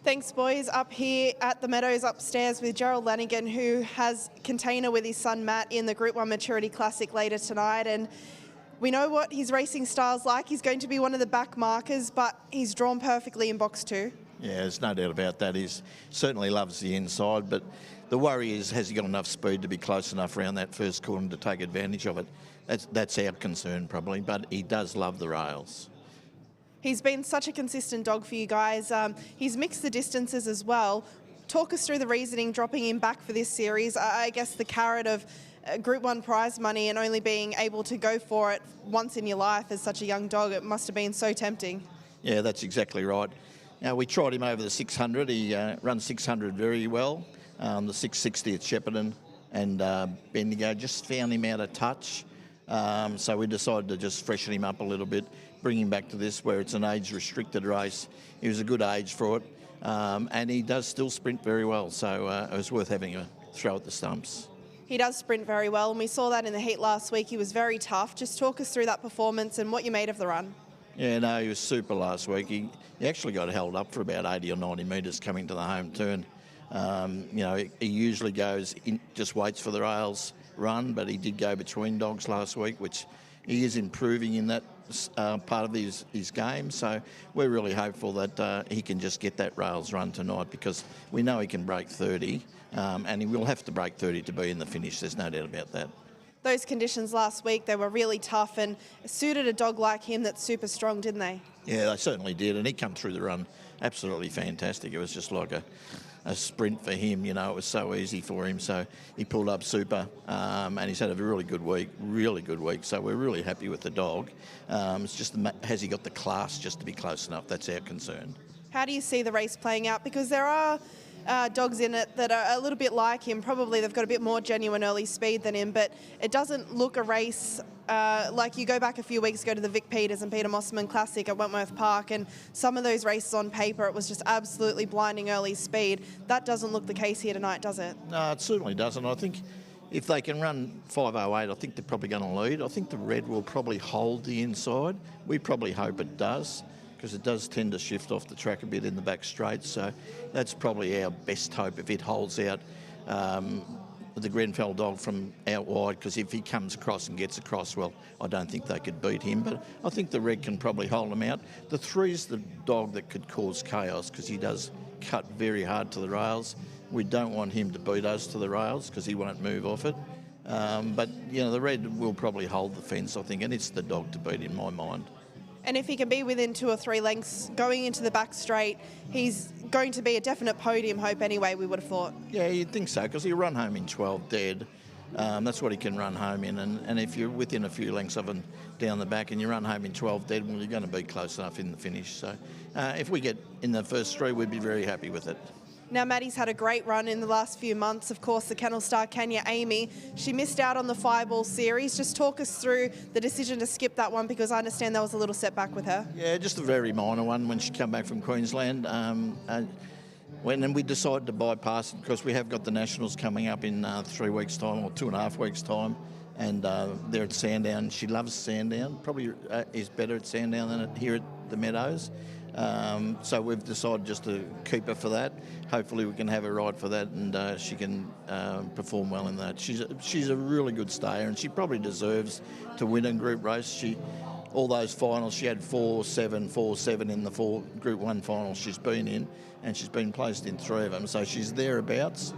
Thanks, boys. Up here at the Meadows upstairs with Gerald Lanigan, who has container with his son Matt in the Group 1 Maturity Classic later tonight. And we know what his racing style's like. He's going to be one of the back markers, but he's drawn perfectly in box 2. Yeah, there's no doubt about that. He certainly loves the inside, but the worry is, has he got enough speed to be close enough around that first corner to take advantage of it? That's our concern probably, but he does love the rails. He's been such a consistent dog for you guys. He's mixed the distances as well. Talk us through the reasoning dropping him back for this series. I guess the carrot of Group 1 prize money and only being able to go for it once in your life as such a young dog, it must have been so tempting. Yeah, that's exactly right. Now, we tried him over the 600. He runs 600 very well. The 660 at Shepparton and Bendigo just found him out of touch. So we decided to just freshen him up a little bit, bring him back to this where it's an age-restricted race. He was a good age for it, and he does still sprint very well, so it was worth having a throw at the stumps. He does sprint very well, and we saw that in the heat last week. He was very tough. Just talk us through that performance and what you made of the run. Yeah, no, he was super last week. He actually got held up for about 80 or 90 metres coming to the home turn. You know, he usually goes in, just waits for the rails run, but he did go between dogs last week, which he is improving in that part of his game. So we're really hopeful that he can just get that rails run tonight, because we know he can break 30, and he will have to break 30 to be in the finish. There's no doubt about that. Those conditions last week, they were really tough and suited a dog like him that's super strong, didn't they? Yeah, they certainly did, and he come through the run absolutely fantastic. It was just like a sprint for him, you know. It was so easy for him, so he pulled up super, and he's had a really good week, so we're really happy with the dog. It's just, has he got the class just to be close enough? That's our concern. How do you see the race playing out? Because there are dogs in it that are a little bit like him. Probably they've got a bit more genuine early speed than him, but it doesn't look a race like you go back a few weeks ago to the Vic Peters and Peter Mosman Classic at Wentworth Park, and some of those races on paper, it was just absolutely blinding early speed. That doesn't look the case here tonight, does it? No, it certainly doesn't. I think if they can run 5:08, I think they're probably going to lead. I think the red will probably hold the inside. We probably hope it does, because it does tend to shift off the track a bit in the back straight. So that's probably our best hope, if it holds out the Grenfell dog from out wide, because if he comes across and gets across, well, I don't think they could beat him, but I think the red can probably hold him out. The 3's the dog that could cause chaos, because he does cut very hard to the rails. We don't want him to beat us to the rails, because he won't move off it. But, you know, the red will probably hold the fence, I think, and it's the dog to beat in my mind. And if he can be within 2 or 3 lengths going into the back straight, he's going to be a definite podium hope anyway, we would have thought. Yeah, you'd think so, because he'll run home in 12 dead. That's what he can run home in. And if you're within a few lengths of him down the back and you run home in 12 dead, well, you're going to be close enough in the finish. So if we get in the first 3, we'd be very happy with it. Now, Maddie's had a great run in the last few months. Of course, the kennel star, Kenya Amy, she missed out on the Fireball series. Just talk us through the decision to skip that one, because I understand there was a little setback with her. Yeah, just a very minor one when she came back from Queensland. When we decided to bypass it, because we have got the Nationals coming up in 3 weeks' time, or 2.5 weeks' time, and they're at Sandown. She loves Sandown, probably is better at Sandown than here at the Meadows. So we've decided just to keep her for that. Hopefully we can have her ride for that, and she can perform well in that. She's a really good stayer, and she probably deserves to win a group race. All those finals, she had 4-7, 4-7 in the 4 Group 1 finals she's been in, and she's been placed in 3 of them, so she's thereabouts.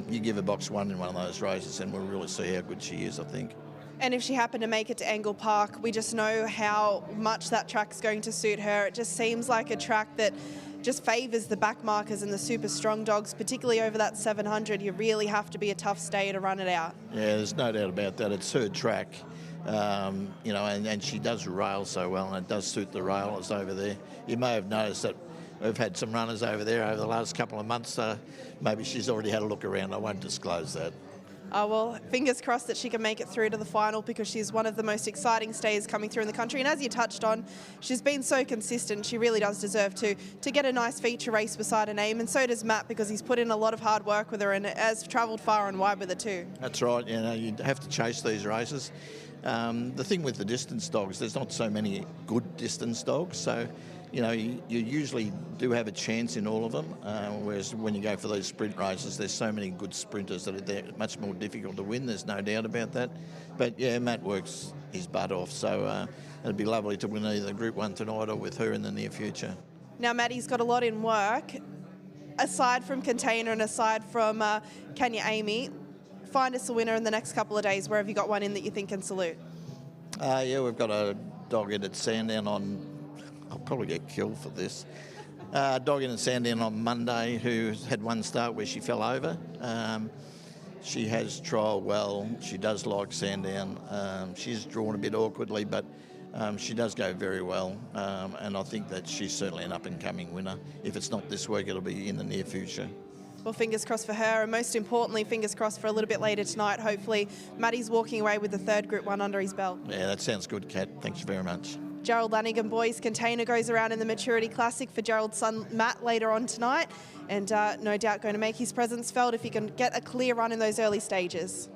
You give her box 1 in one of those races and we'll really see how good she is, I think. And if she happened to make it to Angle Park, we just know how much that track's going to suit her. It just seems like a track that just favours the back markers and the super strong dogs, particularly over that 700. You really have to be a tough stayer to run it out. Yeah, there's no doubt about that. It's her track, you know, and she does rail so well, and it does suit the railers over there. You may have noticed that we've had some runners over there over the last couple of months. Maybe she's already had a look around. I won't disclose that. Well, fingers crossed that she can make it through to the final, because she's one of the most exciting stayers coming through in the country. And as you touched on, she's been so consistent. She really does deserve to get a nice feature race beside her name. And so does Matt, because he's put in a lot of hard work with her and has travelled far and wide with her too. That's right. You know, you have to chase these races. The thing with the distance dogs, there's not so many good distance dogs. So you usually do have a chance in all of them, whereas when you go for those sprint races, there's so many good sprinters that they're much more difficult to win. There's no doubt about that. But yeah, Matt works his butt off, so it'd be lovely to win either Group 1 tonight or with her in the near future. Now, Maddie's got a lot in work. Aside from Container and aside from Kenya Amy, find us a winner in the next couple of days. Where have you got one in that you think can salute? Yeah, we've got a dog in at Sandown on... I'll probably get killed for this. Dog in at Sandown on Monday who had one start where she fell over. She has trialled well. She does like Sandown. She's drawn a bit awkwardly, but she does go very well. And I think that she's certainly an up-and-coming winner. If it's not this week, it'll be in the near future. Well, fingers crossed for her, and most importantly, fingers crossed for a little bit later tonight. Hopefully, Matty's walking away with the third Group 1 under his belt. Yeah, that sounds good, Kat. Thanks very much. Gerald Lanigan boys Container goes around in the Maturity Classic for Gerald's son Matt later on tonight, and no doubt going to make his presence felt if he can get a clear run in those early stages.